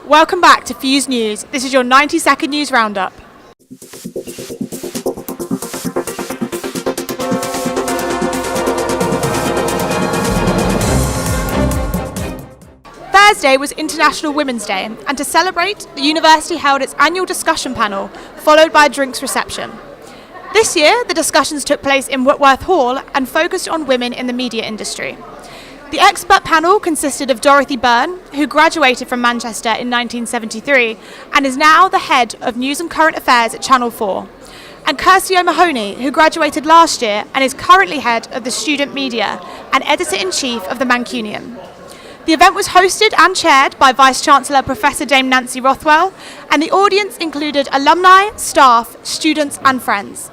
Welcome back to Fuse News. This is your 90-second news roundup. Thursday was International Women's Day, and to celebrate, the university held its annual discussion panel, followed by a drinks reception. This year, the discussions took place in Whitworth Hall and focused on women in the media industry. The expert panel consisted of Dorothy Byrne, who graduated from Manchester in 1973 and is now the head of News and Current Affairs at Channel 4, and Kirsty O'Mahony, who graduated last year and is currently head of the Student Media and editor-in-chief of the Mancunian. The event was hosted and chaired by Vice-Chancellor Professor Dame Nancy Rothwell, and the audience included alumni, staff, students and friends.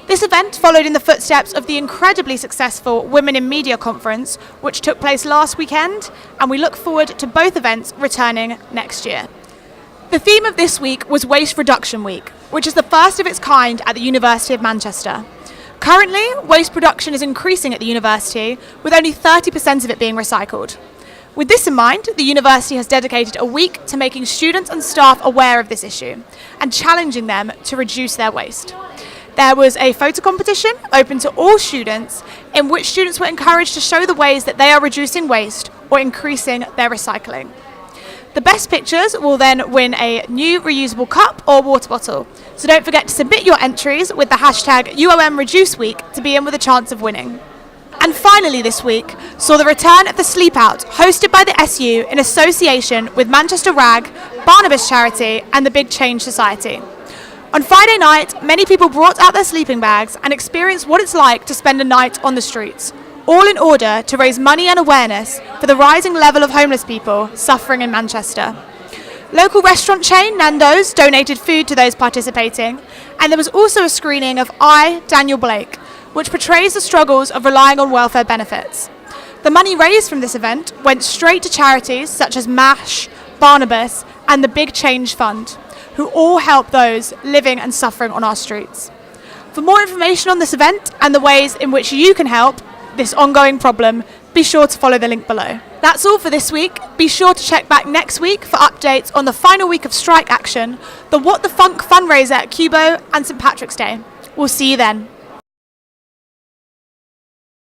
This event followed in the footsteps of the incredibly successful Women in Media Conference, which took place last weekend, and we look forward to both events returning next year. The theme of this week was Waste Reduction Week, which is the first of its kind at the University of Manchester. Currently, waste production is increasing at the university, with only 30% of it being recycled. With this in mind, the university has dedicated a week to making students and staff aware of this issue and challenging them to reduce their waste. There was a photo competition open to all students in which students were encouraged to show the ways that they are reducing waste or increasing their recycling. The best pictures will then win a new reusable cup or water bottle, so don't forget to submit your entries with the hashtag UOMReduceWeek to be in with a chance of winning. And finally this week saw the return of the SleepOut, hosted by the SU in association with Manchester RAG, Barnabas Charity and the Big Change Society. On Friday night, many people brought out their sleeping bags and experienced what it's like to spend a night on the streets, all in order to raise money and awareness for the rising level of homeless people suffering in Manchester. Local restaurant chain Nando's donated food to those participating, and there was also a screening of I, Daniel Blake, which portrays the struggles of relying on welfare benefits. The money raised from this event went straight to charities such as MASH, Barnabas and the Big Change Fund, who all help those living and suffering on our streets. For more information on this event and the ways in which you can help this ongoing problem, be sure to follow the link below. That's all for this week. Be sure to check back next week for updates on the final week of strike action, the What the Funk Fundraiser at Cubo and St Patrick's Day. We'll see you then.